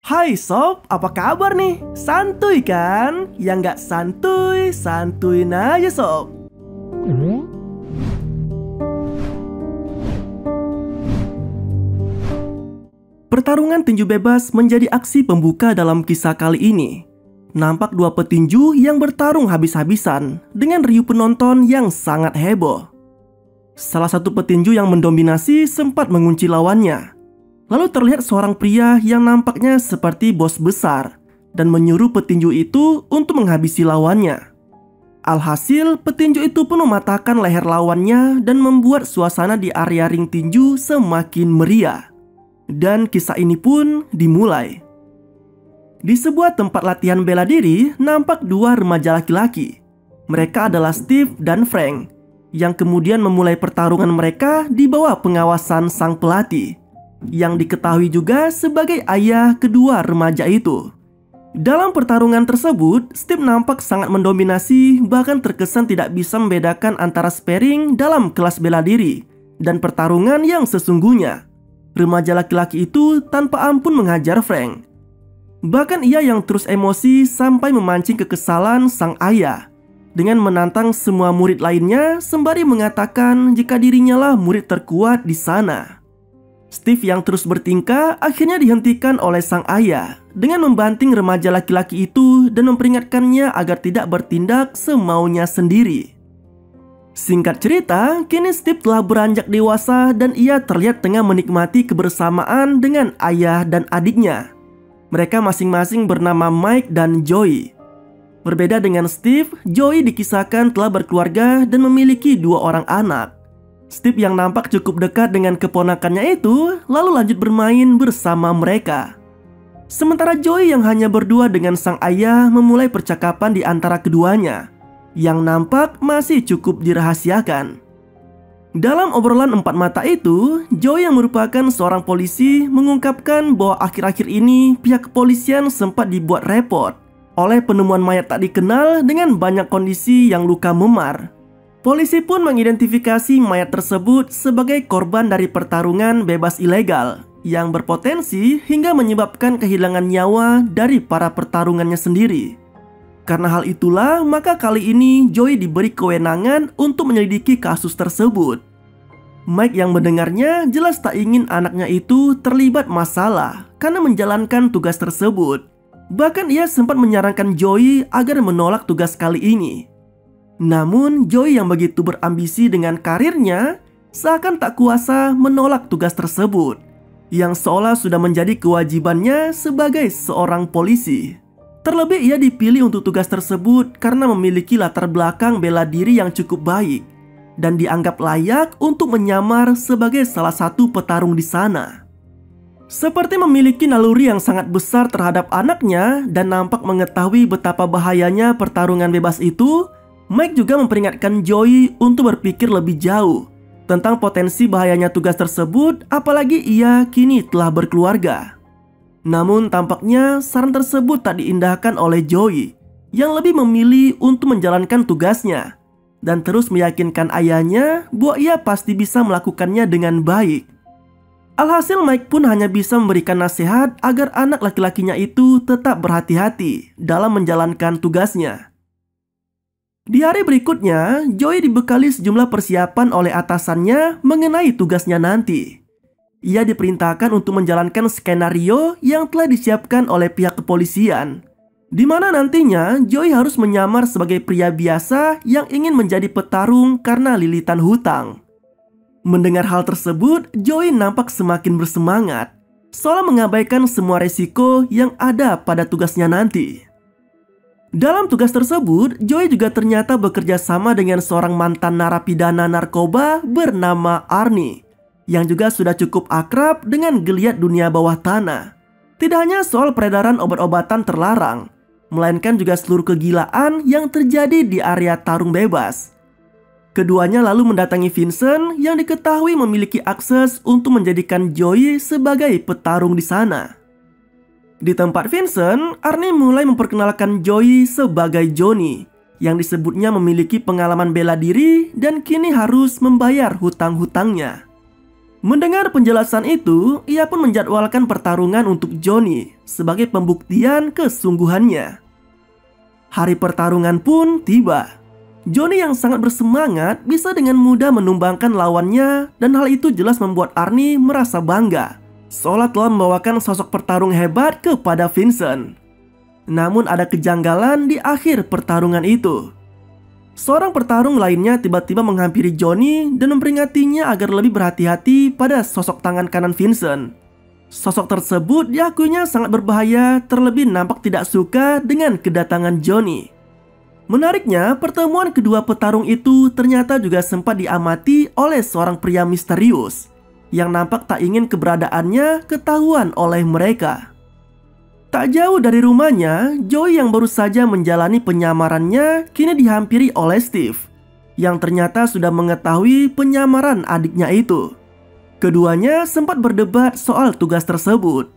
Hai sob, apa kabar nih? Santuy kan? Yang nggak santuy, santuin aja sob. Pertarungan tinju bebas menjadi aksi pembuka dalam kisah kali ini. Nampak dua petinju yang bertarung habis-habisan dengan riuh penonton yang sangat heboh. Salah satu petinju yang mendominasi sempat mengunci lawannya. Lalu terlihat seorang pria yang nampaknya seperti bos besar dan menyuruh petinju itu untuk menghabisi lawannya. Alhasil, petinju itu pun mematahkan leher lawannya dan membuat suasana di area ring tinju semakin meriah. Dan kisah ini pun dimulai. Di sebuah tempat latihan bela diri, nampak dua remaja laki-laki. Mereka adalah Steve dan Frank, yang kemudian memulai pertarungan mereka di bawah pengawasan sang pelatih, yang diketahui juga sebagai ayah kedua remaja itu. Dalam pertarungan tersebut, Steve nampak sangat mendominasi, bahkan terkesan tidak bisa membedakan antara sparring dalam kelas bela diri dan pertarungan yang sesungguhnya. Remaja laki-laki itu tanpa ampun menghajar Frank. Bahkan ia yang terus emosi sampai memancing kekesalan sang ayah dengan menantang semua murid lainnya sembari mengatakan jika dirinya lah murid terkuat di sana. Steve yang terus bertingkah akhirnya dihentikan oleh sang ayah dengan membanting remaja laki-laki itu dan memperingatkannya agar tidak bertindak semaunya sendiri. Singkat cerita, kini Steve telah beranjak dewasa dan ia terlihat tengah menikmati kebersamaan dengan ayah dan adiknya. Mereka masing-masing bernama Mike dan Joey. Berbeda dengan Steve, Joey dikisahkan telah berkeluarga dan memiliki dua orang anak. Steve yang nampak cukup dekat dengan keponakannya itu lalu lanjut bermain bersama mereka. Sementara Joey yang hanya berdua dengan sang ayah memulai percakapan di antara keduanya, yang nampak masih cukup dirahasiakan. Dalam obrolan empat mata itu, Joey yang merupakan seorang polisi mengungkapkan bahwa akhir-akhir ini pihak kepolisian sempat dibuat repot oleh penemuan mayat tak dikenal dengan banyak kondisi yang luka memar. Polisi pun mengidentifikasi mayat tersebut sebagai korban dari pertarungan bebas ilegal yang berpotensi hingga menyebabkan kehilangan nyawa dari para pertarungannya sendiri. Karena hal itulah, maka kali ini Joey diberi kewenangan untuk menyelidiki kasus tersebut. Mike yang mendengarnya jelas tak ingin anaknya itu terlibat masalah karena menjalankan tugas tersebut. Bahkan ia sempat menyarankan Joey agar menolak tugas kali ini. Namun Joey yang begitu berambisi dengan karirnya seakan tak kuasa menolak tugas tersebut, yang seolah sudah menjadi kewajibannya sebagai seorang polisi. Terlebih ia dipilih untuk tugas tersebut karena memiliki latar belakang bela diri yang cukup baik dan dianggap layak untuk menyamar sebagai salah satu petarung di sana. Seperti memiliki naluri yang sangat besar terhadap anaknya dan nampak mengetahui betapa bahayanya pertarungan bebas itu, Mike juga memperingatkan Joey untuk berpikir lebih jauh tentang potensi bahayanya tugas tersebut, apalagi ia kini telah berkeluarga. Namun tampaknya saran tersebut tak diindahkan oleh Joey, yang lebih memilih untuk menjalankan tugasnya dan terus meyakinkan ayahnya bahwa ia pasti bisa melakukannya dengan baik. Alhasil Mike pun hanya bisa memberikan nasihat agar anak laki-lakinya itu tetap berhati-hati dalam menjalankan tugasnya. Di hari berikutnya, Joey dibekali sejumlah persiapan oleh atasannya mengenai tugasnya nanti. Ia diperintahkan untuk menjalankan skenario yang telah disiapkan oleh pihak kepolisian, di mana nantinya Joey harus menyamar sebagai pria biasa yang ingin menjadi petarung karena lilitan hutang. Mendengar hal tersebut, Joey nampak semakin bersemangat, seolah mengabaikan semua resiko yang ada pada tugasnya nanti. Dalam tugas tersebut, Joey juga ternyata bekerja sama dengan seorang mantan narapidana narkoba bernama Arnie, yang juga sudah cukup akrab dengan geliat dunia bawah tanah. Tidak hanya soal peredaran obat-obatan terlarang, melainkan juga seluruh kegilaan yang terjadi di area tarung bebas. Keduanya lalu mendatangi Vincent yang diketahui memiliki akses untuk menjadikan Joey sebagai petarung di sana. Di tempat Vincent, Arnie mulai memperkenalkan Joey sebagai Johnny, yang disebutnya memiliki pengalaman bela diri dan kini harus membayar hutang-hutangnya. Mendengar penjelasan itu, ia pun menjadwalkan pertarungan untuk Johnny sebagai pembuktian kesungguhannya. Hari pertarungan pun tiba. Johnny yang sangat bersemangat bisa dengan mudah menumbangkan lawannya, dan hal itu jelas membuat Arnie merasa bangga seolah telah membawakan sosok pertarung hebat kepada Vincent. Namun ada kejanggalan di akhir pertarungan itu. Seorang pertarung lainnya tiba-tiba menghampiri Johnny dan memperingatinya agar lebih berhati-hati pada sosok tangan kanan Vincent. Sosok tersebut diakuinya sangat berbahaya, terlebih nampak tidak suka dengan kedatangan Johnny. Menariknya, pertemuan kedua petarung itu ternyata juga sempat diamati oleh seorang pria misterius yang nampak tak ingin keberadaannya ketahuan oleh mereka. Tak jauh dari rumahnya, Joey yang baru saja menjalani penyamarannya kini dihampiri oleh Steve yang ternyata sudah mengetahui penyamaran adiknya itu. Keduanya sempat berdebat soal tugas tersebut.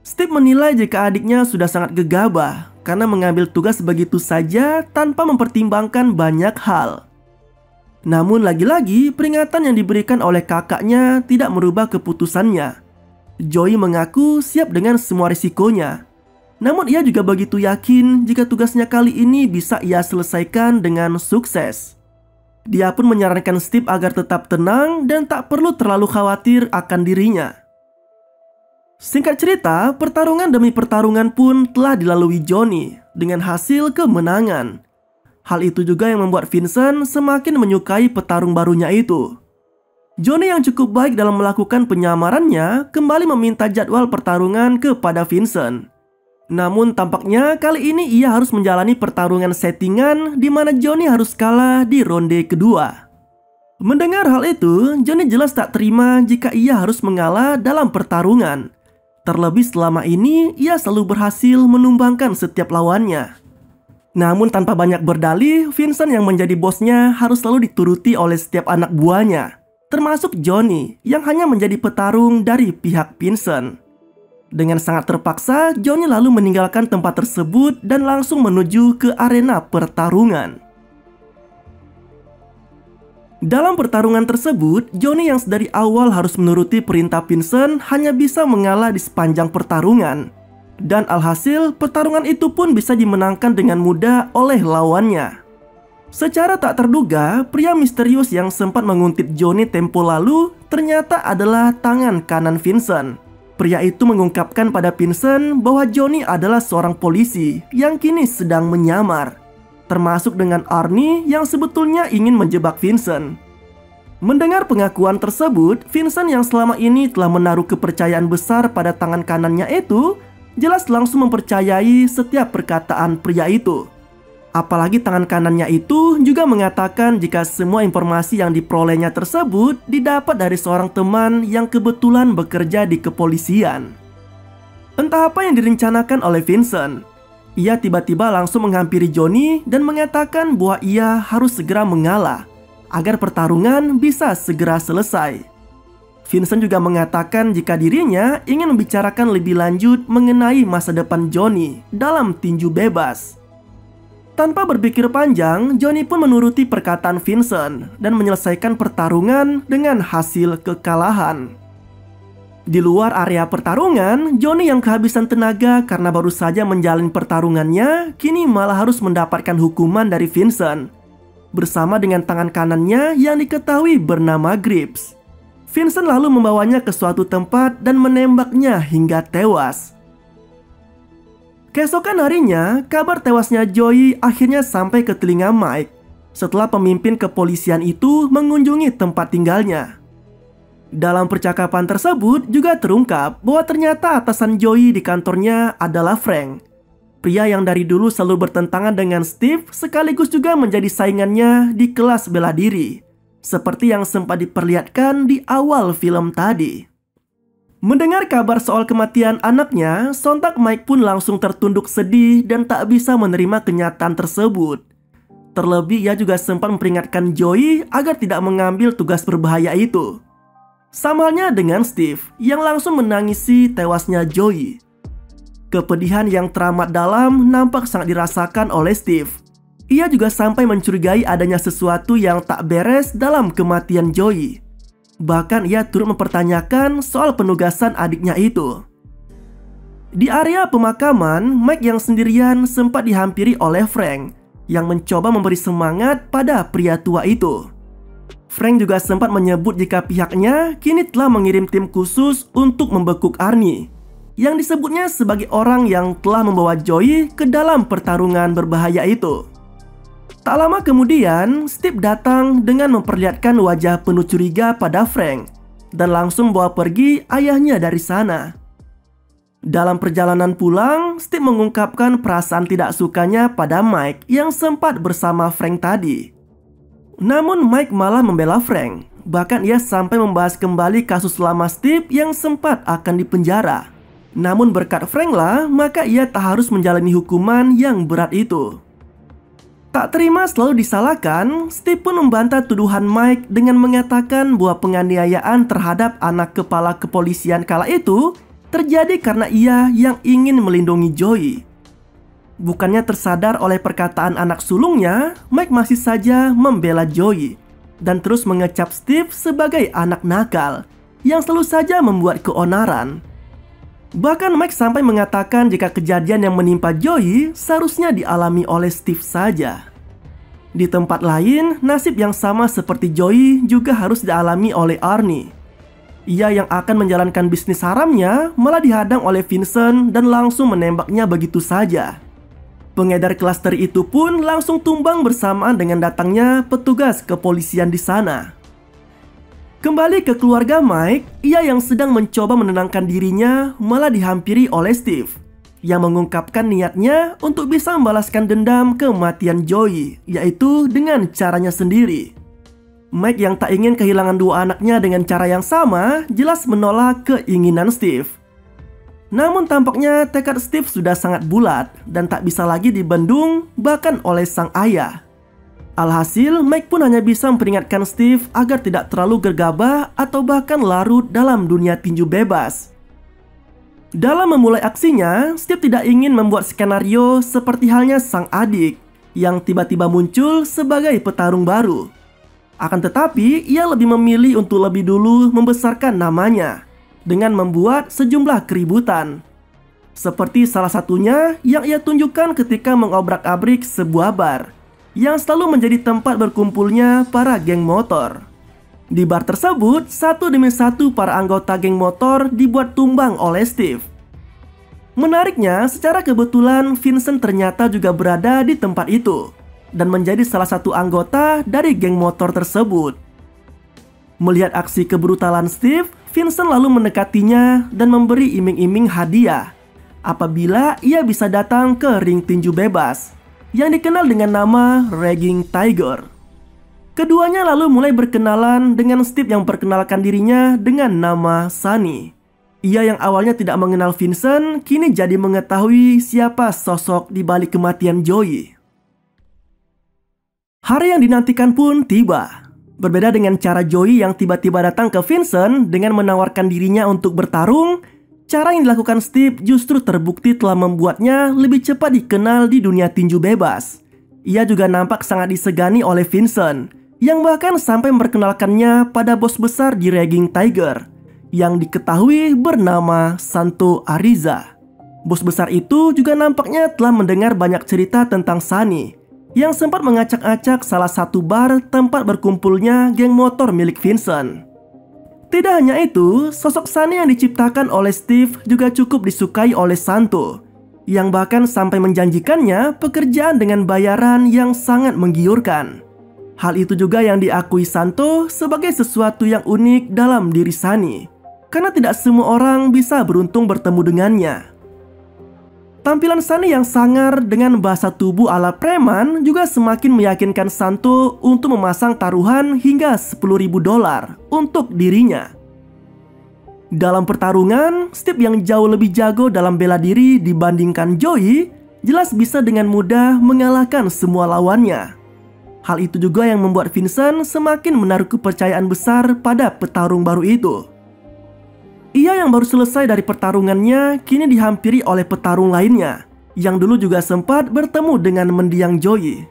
Steve menilai jika adiknya sudah sangat gegabah karena mengambil tugas begitu saja tanpa mempertimbangkan banyak hal. Namun lagi-lagi peringatan yang diberikan oleh kakaknya tidak merubah keputusannya. Joey mengaku siap dengan semua risikonya. Namun ia juga begitu yakin jika tugasnya kali ini bisa ia selesaikan dengan sukses. Dia pun menyarankan Steve agar tetap tenang dan tak perlu terlalu khawatir akan dirinya. Singkat cerita, pertarungan demi pertarungan pun telah dilalui Johnny dengan hasil kemenangan. Hal itu juga yang membuat Vincent semakin menyukai petarung barunya itu. Johnny yang cukup baik dalam melakukan penyamarannya kembali meminta jadwal pertarungan kepada Vincent. Namun tampaknya kali ini ia harus menjalani pertarungan settingan di mana Johnny harus kalah di ronde kedua. Mendengar hal itu, Johnny jelas tak terima jika ia harus mengalah dalam pertarungan. Terlebih selama ini ia selalu berhasil menumbangkan setiap lawannya. Namun tanpa banyak berdalih, Vincent yang menjadi bosnya harus selalu dituruti oleh setiap anak buahnya, termasuk Johnny yang hanya menjadi petarung dari pihak Vincent. Dengan sangat terpaksa, Johnny lalu meninggalkan tempat tersebut dan langsung menuju ke arena pertarungan. Dalam pertarungan tersebut, Johnny yang dari awal harus menuruti perintah Vincent hanya bisa mengalah di sepanjang pertarungan. Dan alhasil, pertarungan itu pun bisa dimenangkan dengan mudah oleh lawannya. Secara tak terduga, pria misterius yang sempat menguntit Johnny tempo lalu ternyata adalah tangan kanan Vincent. Pria itu mengungkapkan pada Vincent bahwa Johnny adalah seorang polisi yang kini sedang menyamar, termasuk dengan Arnie yang sebetulnya ingin menjebak Vincent. Mendengar pengakuan tersebut, Vincent yang selama ini telah menaruh kepercayaan besar pada tangan kanannya itu jelas langsung mempercayai setiap perkataan pria itu. Apalagi tangan kanannya itu juga mengatakan jika semua informasi yang diperolehnya tersebut didapat dari seorang teman yang kebetulan bekerja di kepolisian. Entah apa yang direncanakan oleh Vincent. Ia tiba-tiba langsung menghampiri Johnny dan mengatakan bahwa ia harus segera mengalah agar pertarungan bisa segera selesai. Vincent juga mengatakan jika dirinya ingin membicarakan lebih lanjut mengenai masa depan Johnny dalam tinju bebas. Tanpa berpikir panjang, Johnny pun menuruti perkataan Vincent dan menyelesaikan pertarungan dengan hasil kekalahan. Di luar area pertarungan, Johnny yang kehabisan tenaga karena baru saja menjalani pertarungannya kini malah harus mendapatkan hukuman dari Vincent bersama dengan tangan kanannya yang diketahui bernama Grips. Vincent lalu membawanya ke suatu tempat dan menembaknya hingga tewas. Keesokan harinya, kabar tewasnya Joey akhirnya sampai ke telinga Mike setelah pemimpin kepolisian itu mengunjungi tempat tinggalnya. Dalam percakapan tersebut juga terungkap bahwa ternyata atasan Joey di kantornya adalah Frank, pria yang dari dulu selalu bertentangan dengan Steve sekaligus juga menjadi saingannya di kelas bela diri, seperti yang sempat diperlihatkan di awal film tadi. Mendengar kabar soal kematian anaknya, sontak Mike pun langsung tertunduk sedih dan tak bisa menerima kenyataan tersebut. Terlebih ia juga sempat memperingatkan Joey agar tidak mengambil tugas berbahaya itu. Sama halnya dengan Steve yang langsung menangisi tewasnya Joey. Kepedihan yang teramat dalam nampak sangat dirasakan oleh Steve. Ia juga sampai mencurigai adanya sesuatu yang tak beres dalam kematian Joey. Bahkan ia turut mempertanyakan soal penugasan adiknya itu. Di area pemakaman, Mike yang sendirian sempat dihampiri oleh Frank yang mencoba memberi semangat pada pria tua itu. Frank juga sempat menyebut jika pihaknya kini telah mengirim tim khusus untuk membekuk Arnie, yang disebutnya sebagai orang yang telah membawa Joey ke dalam pertarungan berbahaya itu. Tak lama kemudian, Steve datang dengan memperlihatkan wajah penuh curiga pada Frank dan langsung bawa pergi ayahnya dari sana. Dalam perjalanan pulang, Steve mengungkapkan perasaan tidak sukanya pada Mike yang sempat bersama Frank tadi. Namun Mike malah membela Frank. Bahkan ia sampai membahas kembali kasus lama Steve yang sempat akan dipenjara. Namun berkat Frank lah, maka ia tak harus menjalani hukuman yang berat itu. Tak terima selalu disalahkan, Steve pun membantah tuduhan Mike dengan mengatakan bahwa penganiayaan terhadap anak kepala kepolisian kala itu terjadi karena ia yang ingin melindungi Joey. Bukannya tersadar oleh perkataan anak sulungnya, Mike masih saja membela Joey dan terus mengecap Steve sebagai anak nakal yang selalu saja membuat keonaran. Bahkan Mike sampai mengatakan jika kejadian yang menimpa Joey seharusnya dialami oleh Steve saja. Di tempat lain, nasib yang sama seperti Joey juga harus dialami oleh Arnie. Ia yang akan menjalankan bisnis haramnya malah dihadang oleh Vincent dan langsung menembaknya begitu saja. Pengedar klaster itu pun langsung tumbang bersamaan dengan datangnya petugas kepolisian di sana. Kembali ke keluarga Mike, ia yang sedang mencoba menenangkan dirinya malah dihampiri oleh Steve yang mengungkapkan niatnya untuk bisa membalaskan dendam kematian Joey, yaitu dengan caranya sendiri. Mike yang tak ingin kehilangan dua anaknya dengan cara yang sama jelas menolak keinginan Steve. Namun tampaknya tekad Steve sudah sangat bulat dan tak bisa lagi dibendung bahkan oleh sang ayah. Alhasil, Mike pun hanya bisa memperingatkan Steve agar tidak terlalu gegabah atau bahkan larut dalam dunia tinju bebas. Dalam memulai aksinya, Steve tidak ingin membuat skenario seperti halnya sang adik yang tiba-tiba muncul sebagai petarung baru. Akan tetapi, ia lebih memilih untuk lebih dulu membesarkan namanya dengan membuat sejumlah keributan. Seperti salah satunya yang ia tunjukkan ketika mengobrak-abrik sebuah bar yang selalu menjadi tempat berkumpulnya para geng motor. Di bar tersebut, satu demi satu para anggota geng motor dibuat tumbang oleh Steve. Menariknya, secara kebetulan Vincent ternyata juga berada di tempat itu dan menjadi salah satu anggota dari geng motor tersebut. Melihat aksi kebrutalan Steve, Vincent lalu mendekatinya dan memberi iming-iming hadiah apabila ia bisa datang ke ring tinju bebas yang dikenal dengan nama Raging Tiger. Keduanya lalu mulai berkenalan dengan Steve yang memperkenalkan dirinya dengan nama Sunny. Ia yang awalnya tidak mengenal Vincent kini jadi mengetahui siapa sosok di balik kematian Joey. Hari yang dinantikan pun tiba. Berbeda dengan cara Joey yang tiba-tiba datang ke Vincent dengan menawarkan dirinya untuk bertarung, cara yang dilakukan Steve justru terbukti telah membuatnya lebih cepat dikenal di dunia tinju bebas. Ia juga nampak sangat disegani oleh Vincent, yang bahkan sampai memperkenalkannya pada bos besar di Raging Tiger, yang diketahui bernama Santo Ariza. Bos besar itu juga nampaknya telah mendengar banyak cerita tentang Sunny, yang sempat mengacak-acak salah satu bar tempat berkumpulnya geng motor milik Vincent. Tidak hanya itu, sosok Sunny yang diciptakan oleh Steve juga cukup disukai oleh Santo, yang bahkan sampai menjanjikannya pekerjaan dengan bayaran yang sangat menggiurkan. Hal itu juga yang diakui Santo sebagai sesuatu yang unik dalam diri Sunny, karena tidak semua orang bisa beruntung bertemu dengannya. Tampilan Sunny yang sangar dengan bahasa tubuh ala preman juga semakin meyakinkan Santo untuk memasang taruhan hingga $10.000 untuk dirinya. Dalam pertarungan, Steve yang jauh lebih jago dalam bela diri dibandingkan Joey jelas bisa dengan mudah mengalahkan semua lawannya. Hal itu juga yang membuat Vincent semakin menaruh kepercayaan besar pada petarung baru itu. Ia yang baru selesai dari pertarungannya kini dihampiri oleh petarung lainnya yang dulu juga sempat bertemu dengan mendiang Joey.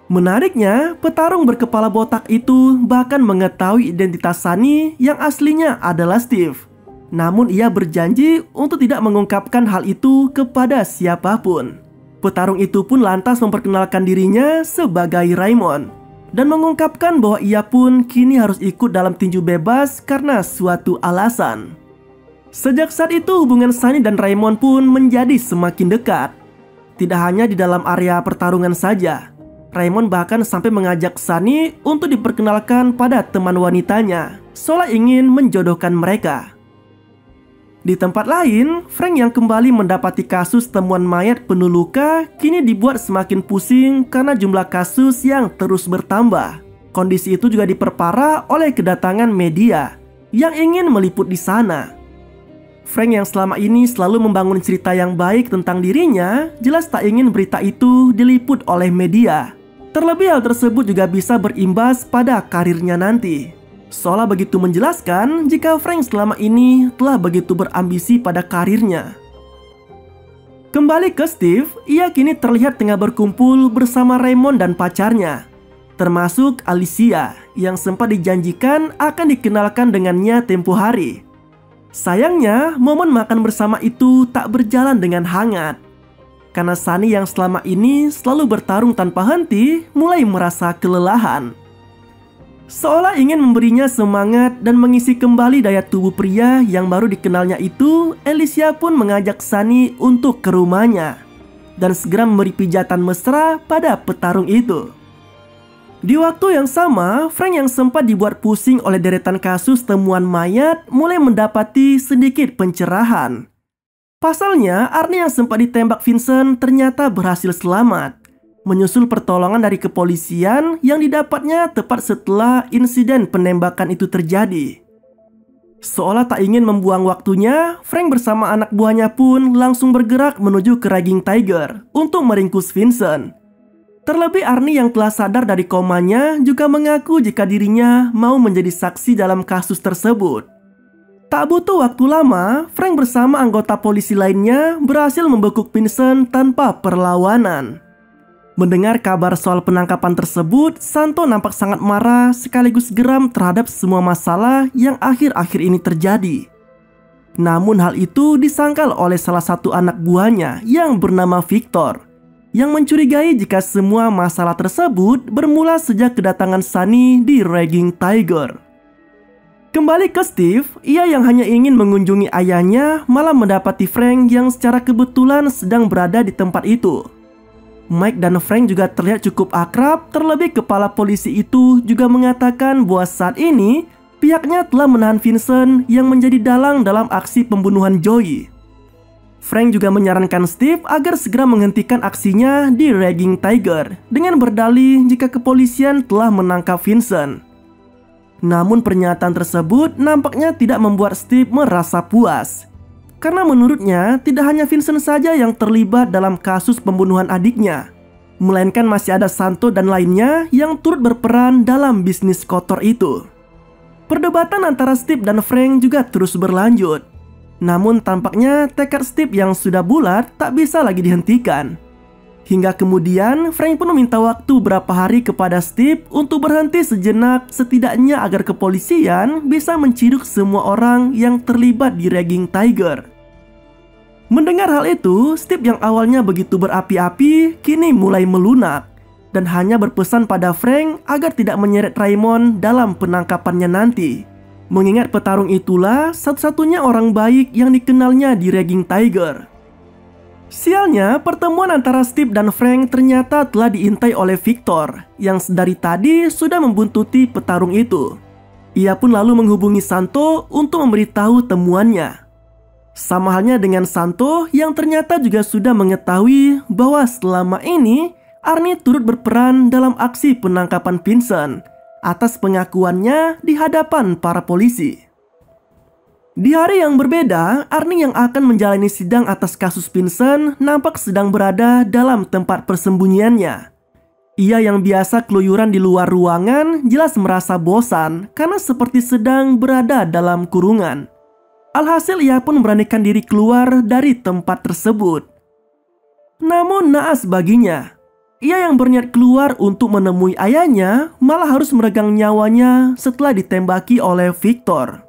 Menariknya, petarung berkepala botak itu bahkan mengetahui identitas Sunny yang aslinya adalah Steve. Namun ia berjanji untuk tidak mengungkapkan hal itu kepada siapapun. Petarung itu pun lantas memperkenalkan dirinya sebagai Raymond dan mengungkapkan bahwa ia pun kini harus ikut dalam tinju bebas karena suatu alasan. Sejak saat itu hubungan Sunny dan Raymond pun menjadi semakin dekat. Tidak hanya di dalam area pertarungan saja, Raymond bahkan sampai mengajak Sunny untuk diperkenalkan pada teman wanitanya, seolah ingin menjodohkan mereka. Di tempat lain, Frank yang kembali mendapati kasus temuan mayat penuh luka kini dibuat semakin pusing karena jumlah kasus yang terus bertambah. Kondisi itu juga diperparah oleh kedatangan media yang ingin meliput di sana. Frank yang selama ini selalu membangun cerita yang baik tentang dirinya, jelas tak ingin berita itu diliput oleh media. Terlebih hal tersebut juga bisa berimbas pada karirnya nanti. Seolah begitu menjelaskan jika Frank selama ini telah begitu berambisi pada karirnya. Kembali ke Steve, ia kini terlihat tengah berkumpul bersama Raymond dan pacarnya, termasuk Alicia yang sempat dijanjikan akan dikenalkan dengannya tempo hari. Sayangnya, momen makan bersama itu tak berjalan dengan hangat. Karena Sunny yang selama ini selalu bertarung tanpa henti mulai merasa kelelahan. Seolah ingin memberinya semangat dan mengisi kembali daya tubuh pria yang baru dikenalnya itu, Alicia pun mengajak Sunny untuk ke rumahnya dan segera memberi pijatan mesra pada petarung itu. Di waktu yang sama, Frank yang sempat dibuat pusing oleh deretan kasus temuan mayat mulai mendapati sedikit pencerahan. Pasalnya, Arnie yang sempat ditembak Vincent ternyata berhasil selamat, menyusul pertolongan dari kepolisian yang didapatnya tepat setelah insiden penembakan itu terjadi. Seolah tak ingin membuang waktunya, Frank bersama anak buahnya pun langsung bergerak menuju ke Raging Tiger untuk meringkus Vincent. Terlebih Arnie yang telah sadar dari komanya juga mengaku jika dirinya mau menjadi saksi dalam kasus tersebut. Tak butuh waktu lama, Frank bersama anggota polisi lainnya berhasil membekuk Vincent tanpa perlawanan. Mendengar kabar soal penangkapan tersebut, Santo nampak sangat marah sekaligus geram terhadap semua masalah yang akhir-akhir ini terjadi. Namun hal itu disangkal oleh salah satu anak buahnya yang bernama Victor, yang mencurigai jika semua masalah tersebut bermula sejak kedatangan Sunny di Raging Tiger. Kembali ke Steve, ia yang hanya ingin mengunjungi ayahnya malah mendapati Frank yang secara kebetulan sedang berada di tempat itu. Mike dan Frank juga terlihat cukup akrab, terlebih kepala polisi itu juga mengatakan bahwa saat ini pihaknya telah menahan Vincent yang menjadi dalang dalam aksi pembunuhan Joey. Frank juga menyarankan Steve agar segera menghentikan aksinya di Raging Tiger dengan berdalih jika kepolisian telah menangkap Vincent. Namun pernyataan tersebut nampaknya tidak membuat Steve merasa puas. Karena menurutnya tidak hanya Vincent saja yang terlibat dalam kasus pembunuhan adiknya, melainkan masih ada Santo dan lainnya yang turut berperan dalam bisnis kotor itu. Perdebatan antara Steve dan Frank juga terus berlanjut. Namun tampaknya tekad Steve yang sudah bulat tak bisa lagi dihentikan. Hingga kemudian Frank pun meminta waktu beberapa hari kepada Steve untuk berhenti sejenak, setidaknya agar kepolisian bisa menciduk semua orang yang terlibat di Raging Tiger. Mendengar hal itu, Steve yang awalnya begitu berapi-api kini mulai melunak dan hanya berpesan pada Frank agar tidak menyeret Raymond dalam penangkapannya nanti. Mengingat petarung itulah satu-satunya orang baik yang dikenalnya di Raging Tiger. Sialnya, pertemuan antara Steve dan Frank ternyata telah diintai oleh Victor yang sedari tadi sudah membuntuti petarung itu. Ia pun lalu menghubungi Santo untuk memberitahu temuannya. Sama halnya dengan Santo yang ternyata juga sudah mengetahui bahwa selama ini Arnie turut berperan dalam aksi penangkapan Vincent atas pengakuannya di hadapan para polisi. Di hari yang berbeda, Arnie yang akan menjalani sidang atas kasus Vincent nampak sedang berada dalam tempat persembunyiannya. Ia yang biasa keluyuran di luar ruangan jelas merasa bosan karena seperti sedang berada dalam kurungan. Alhasil ia pun memberanikan diri keluar dari tempat tersebut. Namun naas baginya, ia yang berniat keluar untuk menemui ayahnya malah harus meregang nyawanya setelah ditembaki oleh Victor.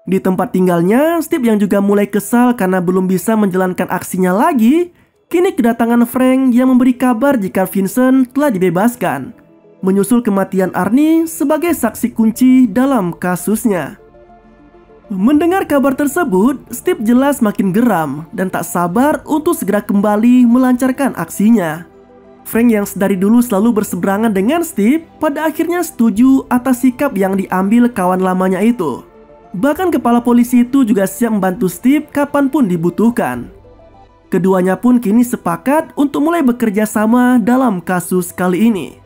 Di tempat tinggalnya, Steve yang juga mulai kesal karena belum bisa menjalankan aksinya lagi, kini kedatangan Frank yang memberi kabar jika Vincent telah dibebaskan, menyusul kematian Arnie sebagai saksi kunci dalam kasusnya. Mendengar kabar tersebut, Steve jelas makin geram dan tak sabar untuk segera kembali melancarkan aksinya. Frank yang dari dulu selalu berseberangan dengan Steve pada akhirnya setuju atas sikap yang diambil kawan lamanya itu. Bahkan kepala polisi itu juga siap membantu Steve kapanpun dibutuhkan. Keduanya pun kini sepakat untuk mulai bekerja sama dalam kasus kali ini.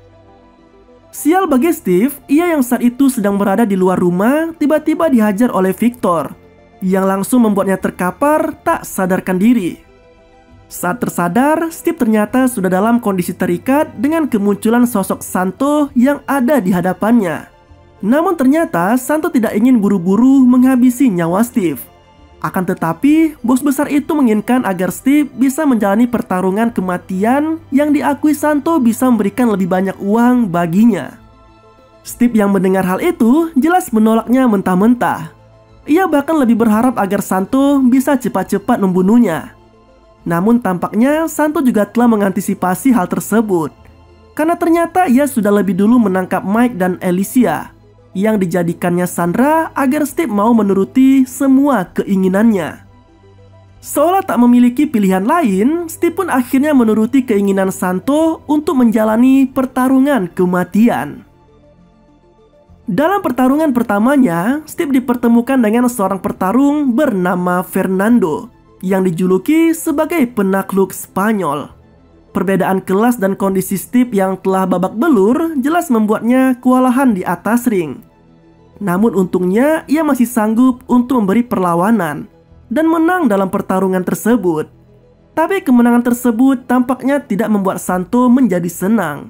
Sial bagi Steve, ia yang saat itu sedang berada di luar rumah tiba-tiba dihajar oleh Victor, yang langsung membuatnya terkapar tak sadarkan diri. Saat tersadar, Steve ternyata sudah dalam kondisi terikat dengan kemunculan sosok Santo yang ada di hadapannya. Namun ternyata Santo tidak ingin buru-buru menghabisi nyawa Steve. Akan tetapi, bos besar itu menginginkan agar Steve bisa menjalani pertarungan kematian yang diakui Santo bisa memberikan lebih banyak uang baginya. Steve yang mendengar hal itu jelas menolaknya mentah-mentah. Ia bahkan lebih berharap agar Santo bisa cepat-cepat membunuhnya. Namun tampaknya Santo juga telah mengantisipasi hal tersebut, karena ternyata ia sudah lebih dulu menangkap Mike dan Alicia, yang dijadikannya sandera agar Steve mau menuruti semua keinginannya. Seolah tak memiliki pilihan lain, Steve pun akhirnya menuruti keinginan Santo untuk menjalani pertarungan kematian. Dalam pertarungan pertamanya, Steve dipertemukan dengan seorang petarung bernama Fernando, yang dijuluki sebagai penakluk Spanyol. Perbedaan kelas dan kondisi Steve yang telah babak belur jelas membuatnya kewalahan di atas ring. Namun untungnya ia masih sanggup untuk memberi perlawanan dan menang dalam pertarungan tersebut. Tapi kemenangan tersebut tampaknya tidak membuat Santo menjadi senang.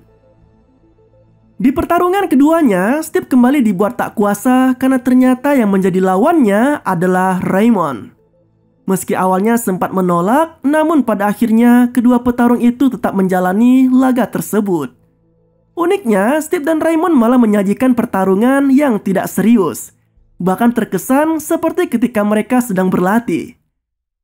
Di pertarungan keduanya, Steve kembali dibuat tak kuasa karena ternyata yang menjadi lawannya adalah Raymond. Meski awalnya sempat menolak, namun pada akhirnya kedua petarung itu tetap menjalani laga tersebut. Uniknya, Steve dan Raymond malah menyajikan pertarungan yang tidak serius, bahkan terkesan seperti ketika mereka sedang berlatih.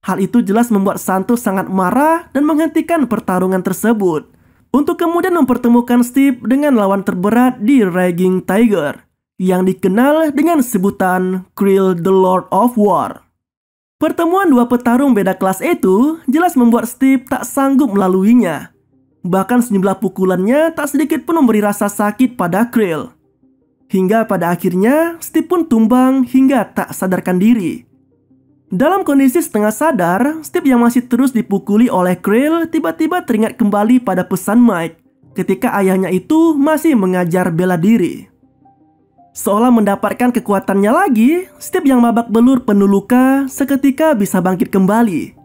Hal itu jelas membuat Santo sangat marah dan menghentikan pertarungan tersebut, untuk kemudian mempertemukan Steve dengan lawan terberat di Raging Tiger, yang dikenal dengan sebutan Krill the Lord of War. Pertemuan dua petarung beda kelas itu jelas membuat Steve tak sanggup melaluinya. Bahkan sejumlah pukulannya tak sedikit pun memberi rasa sakit pada Krill. Hingga pada akhirnya Steve pun tumbang hingga tak sadarkan diri. Dalam kondisi setengah sadar, Steve yang masih terus dipukuli oleh Krill tiba-tiba teringat kembali pada pesan Mike ketika ayahnya itu masih mengajar bela diri. Seolah mendapatkan kekuatannya lagi, Steve yang babak belur penuh luka seketika bisa bangkit kembali.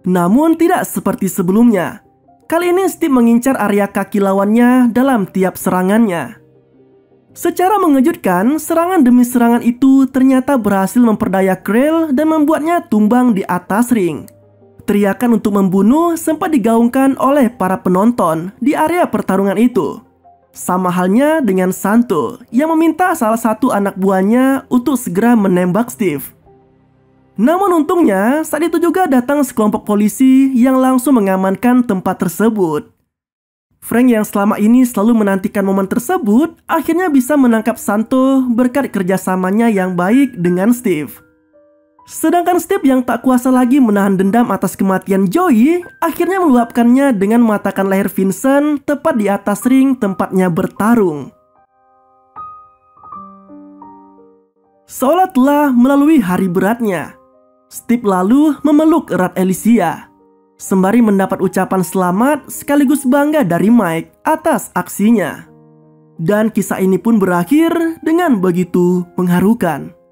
Namun tidak seperti sebelumnya. Kali ini Steve mengincar area kaki lawannya dalam tiap serangannya. Secara mengejutkan, serangan demi serangan itu ternyata berhasil memperdaya Krill dan membuatnya tumbang di atas ring. Teriakan untuk membunuh sempat digaungkan oleh para penonton di area pertarungan itu. Sama halnya dengan Santo yang meminta salah satu anak buahnya untuk segera menembak Steve. Namun untungnya saat itu juga datang sekelompok polisi yang langsung mengamankan tempat tersebut. Frank yang selama ini selalu menantikan momen tersebut akhirnya bisa menangkap Santo berkat kerjasamanya yang baik dengan Steve. Sedangkan Steve yang tak kuasa lagi menahan dendam atas kematian Joey akhirnya meluapkannya dengan mematahkan leher Vincent tepat di atas ring tempatnya bertarung. Seolah telah melalui hari beratnya, Steve lalu memeluk erat Alicia, sembari mendapat ucapan selamat sekaligus bangga dari Mike atas aksinya. Dan kisah ini pun berakhir dengan begitu mengharukan.